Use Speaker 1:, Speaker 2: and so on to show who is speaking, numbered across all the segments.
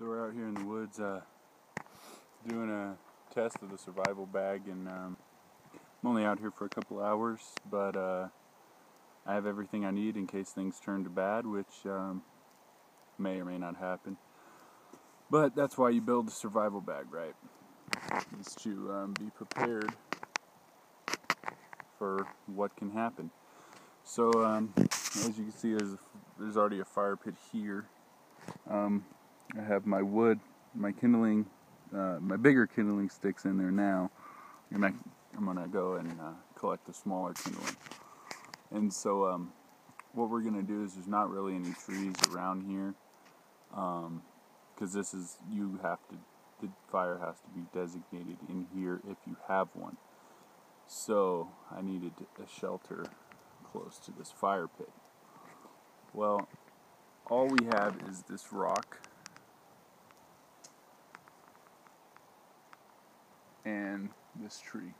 Speaker 1: So we're out here in the woods doing a test of the survival bag, and I'm only out here for a couple hours, but I have everything I need in case things turn to bad, which may or may not happen. But that's why you build a survival bag, right? Is to be prepared for what can happen. So as you can see, there's already a fire pit here. I have my wood, my kindling, my bigger kindling sticks in there now, and I'm gonna go and collect the smaller kindling. And so what we're gonna do is, there's not really any trees around here, because the fire has to be designated in here if you have one. So I needed a shelter close to this fire pit. Well, all we have is this rock and this tree.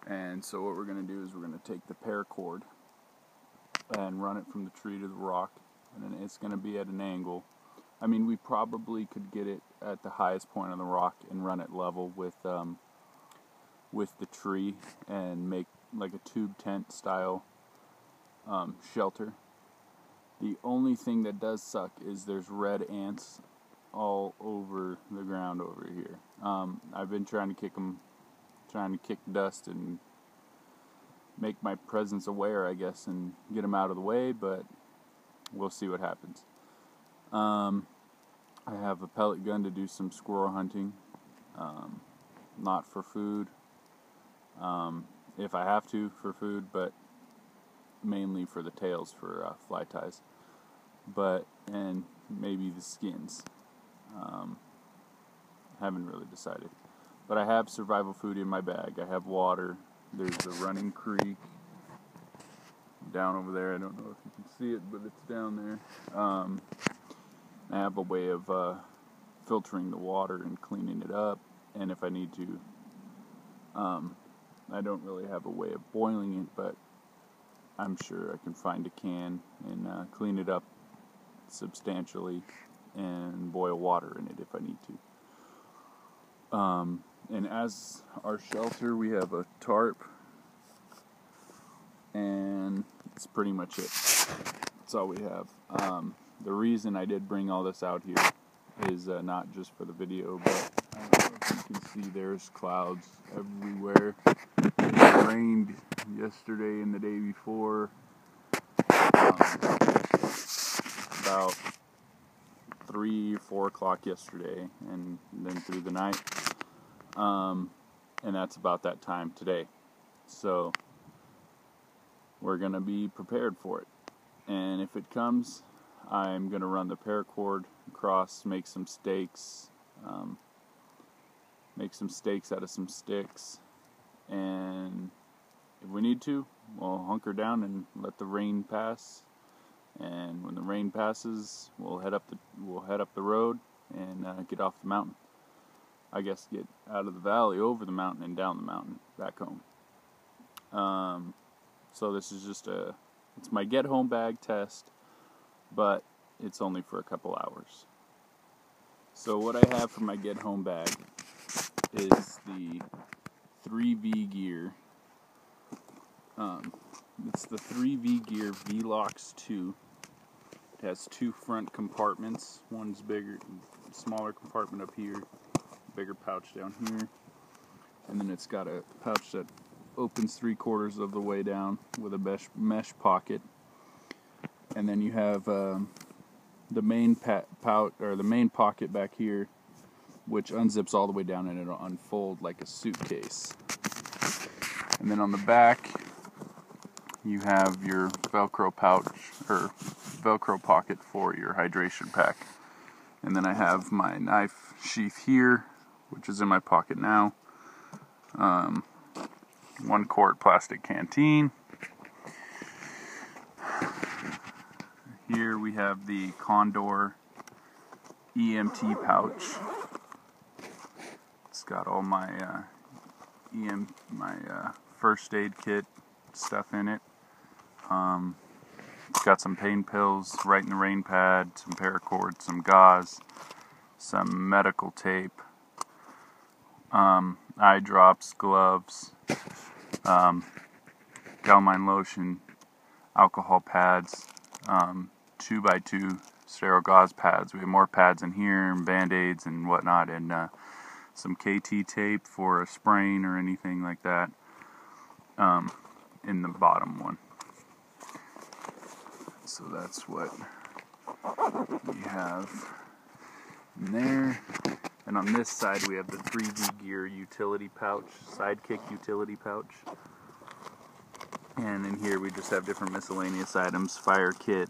Speaker 1: And so what we're going to do is we're going to take the paracord and run it from the tree to the rock, and then it's going to be at an angle. I mean, we probably could get it at the highest point on the rock and run it level with the tree and make like a tube tent style shelter. The only thing that does suck is there's red ants all over the ground over here. I've been trying to kick dust and make my presence aware, I guess, and get them out of the way, but we'll see what happens. I have a pellet gun to do some squirrel hunting, not for food, if I have to for food, but mainly for the tails for fly ties, and maybe the skins. Haven't really decided, but I have survival food in my bag. I have water. There's a running creek down over there. I don't know if you can see it, but it's down there. I have a way of filtering the water and cleaning it up, and if I need to, I don't really have a way of boiling it, but I'm sure I can find a can and clean it up substantially and boil water in it if I need to. And as our shelter, we have a tarp, and that's pretty much it. That's all we have. The reason I did bring all this out here is not just for the video, but I don't know if you can see there's clouds everywhere. It rained yesterday and the day before, about 3 or 4 o'clock yesterday, and then through the night, and that's about that time today. So we're going to be prepared for it, and if it comes, I'm going to run the paracord across, make some stakes out of some sticks, and if we need to, we'll hunker down and let the rain pass. And when the rain passes, we'll head up the road and get off the mountain. I guess get out of the valley, over the mountain, and down the mountain, back home. So this is it's my get home bag test, but it's only for a couple hours. So what I have for my get home bag is the 3V Gear. It's the 3V Gear Velox 2. It has 2 front compartments. One's bigger, smaller compartment up here, bigger pouch down here, and then it's got a pouch that opens 3/4 of the way down with a mesh pocket. And then you have the main the main pocket back here, which unzips all the way down and it'll unfold like a suitcase. And then on the back, you have your Velcro pouch, or Velcro pocket for your hydration pack. And then I have my knife sheath here, which is in my pocket now. 1-quart plastic canteen. Here we have the Condor EMT pouch. It's got all my first aid kit stuff in it. Got some pain pills, Right in the Rain pad, some paracord, some gauze, some medical tape, eye drops, gloves, calamine lotion, alcohol pads, 2x2 sterile gauze pads. We have more pads in here, and band-aids and whatnot, and some KT tape for a sprain or anything like that in the bottom one. So that's what we have in there. And on this side we have the 3V Gear utility pouch, Sidekick utility pouch. And in here we just have different miscellaneous items, fire kit,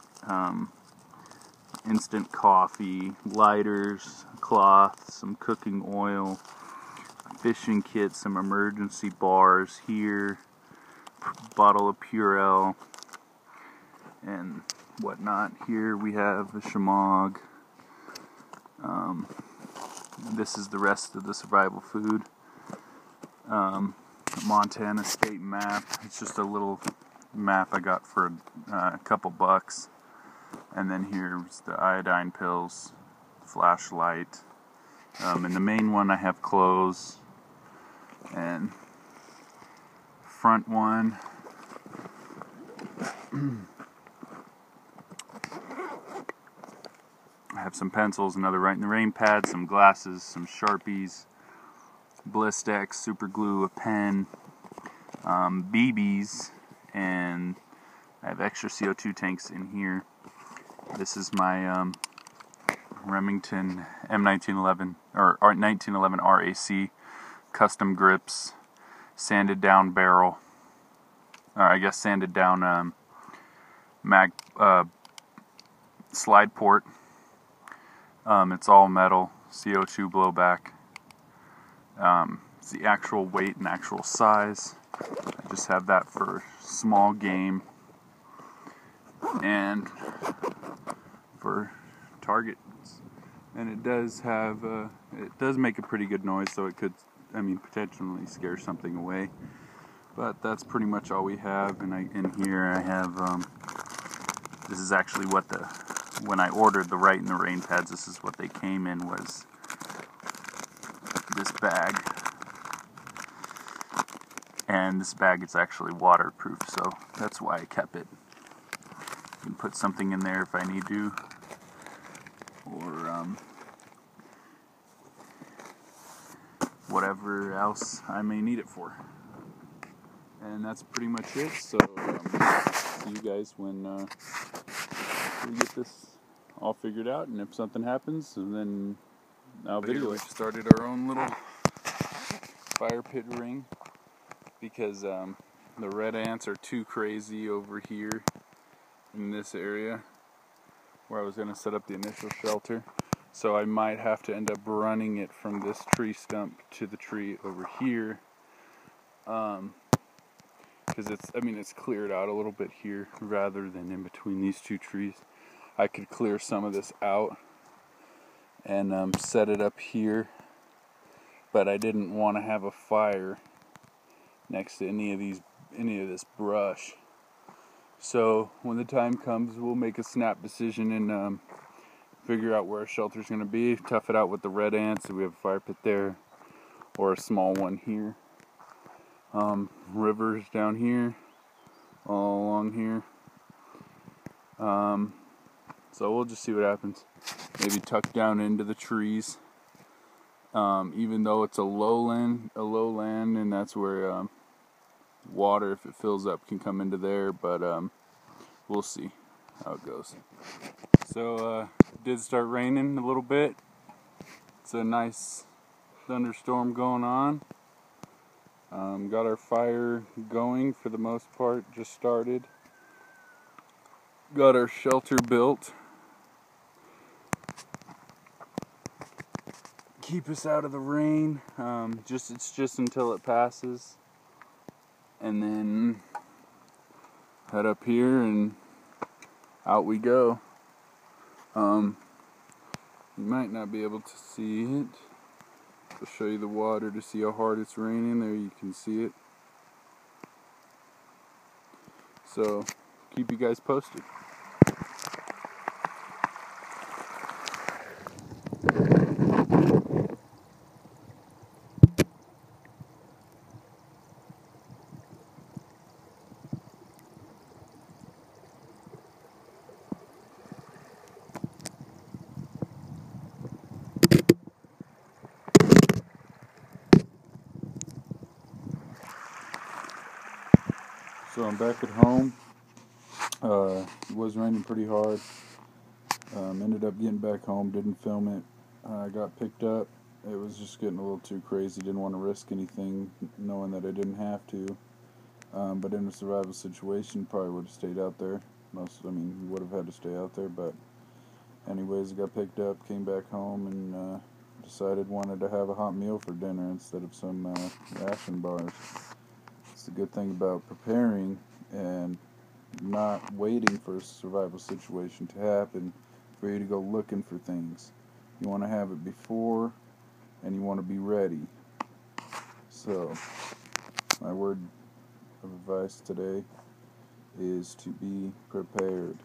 Speaker 1: instant coffee, lighters, cloth, some cooking oil, fishing kit, some emergency bars here, bottle of Purell, and whatnot. Here we have a Shamog. This is the rest of the survival food. Montana state map. It's just a little map I got for a couple bucks. And then here's the iodine pills, flashlight. In the main one I have clothes, and front one I have some pencils, another Right in the Rain pad, some glasses, some Sharpies, Blistex, super glue, a pen, BBs, and I have extra CO2 tanks in here. This is my Remington M1911 or 1911 RAC custom grips, sanded down barrel, or I guess sanded down mag slide port. It's all metal, CO2 blowback. It's the actual weight and actual size. I just have that for small game and for targets. And it does have, it does make a pretty good noise, so it could, potentially scare something away. But that's pretty much all we have. And in here I have, this is actually what when I ordered the Right in the Rain pads, this is what they came in, was this bag. And this bag is actually waterproof, so that's why I kept it. You can put something in there if I need to, or whatever else I may need it for. And that's pretty much it, so see you guys when we get this all figured out, and if something happens, and then I'll video it. We've started our own little fire pit ring, because the red ants are too crazy over here in this area where I was going to set up the initial shelter. So I might have to end up running it from this tree stump to the tree over here, because it's cleared out a little bit here rather than in between these two trees. I could clear some of this out and set it up here, but I didn't want to have a fire next to any of this brush. So when the time comes, we'll make a snap decision and figure out where our shelter's going to be, tough it out with the red ants if we have a fire pit there, or a small one here. Rivers down here, all along here. So we'll just see what happens. Maybe tuck down into the trees, even though it's a lowland, and that's where water, if it fills up, can come into there. But we'll see how it goes. So it did start raining a little bit. It's a nice thunderstorm going on. Got our fire going for the most part, just started. Got our shelter built. Keep us out of the rain. It's just until it passes. And then head up here and out we go. You might not be able to see it. I'll show you the water to see how hard it's raining. There you can see it. So keep you guys posted. So I'm back at home. It was raining pretty hard. Ended up getting back home, didn't film it. I got picked up. It was just getting a little too crazy. Didn't want to risk anything, knowing that I didn't have to. But in a survival situation, probably would have stayed out there. You would have had to stay out there. But anyways, I got picked up, came back home, and decided wanted to have a hot meal for dinner instead of some ration bars. It's the good thing about preparing and not waiting for a survival situation to happen for you to go looking for things. You want to have it before, and you want to be ready. So, my word of advice today is to be prepared.